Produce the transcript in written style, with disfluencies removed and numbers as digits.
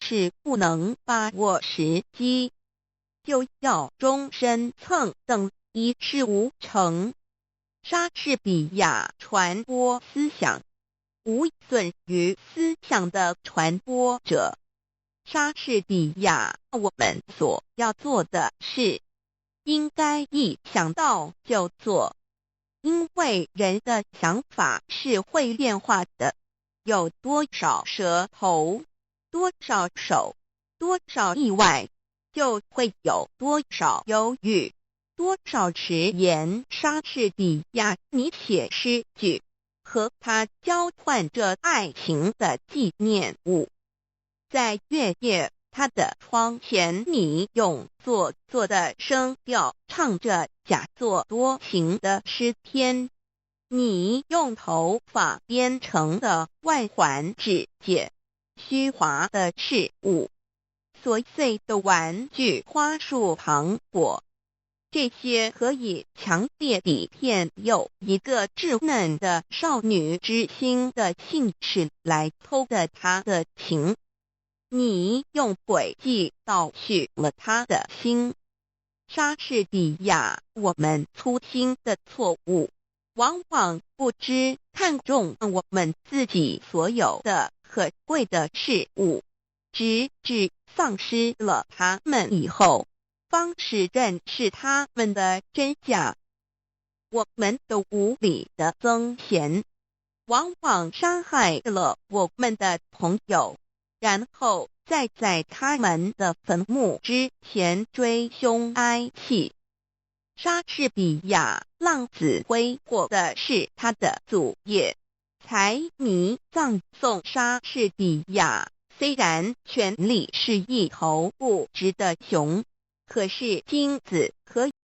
是不能把握时机，就要终身蹭蹬，一事无成。莎士比亚传播思想，无损于思想的传播者。莎士比亚，我们所要做的是，应该一想到就做，因为人的想法是会变化的。有多少舌头，多少手，多少意外，就会有多少忧郁，多少迟延。莎士比亚你写诗句，和他交换着爱情的纪念物。在月夜他的窗前，你用做作的声调唱着假作多情的诗篇，你用头发编成的外环指解虚华的事物，琐碎的玩具、花束、糖果，这些可以强烈地骗诱一个稚嫩的少女之心的兴致来偷得她的情。你用诡计盗取了他的心。莎士比亚，我们粗心的错误，往往不知看重我们自己所有的可贵的事物，直至丧失了它们以后，方是认识它们的真假。我们的无理的增贤，往往伤害了我们的朋友，然后再在他们的坟墓之前追凶哀泣。莎士比亚浪子挥霍的是他的祖业，财迷葬送莎士比亚。虽然权力是一头不直的熊，可是金子和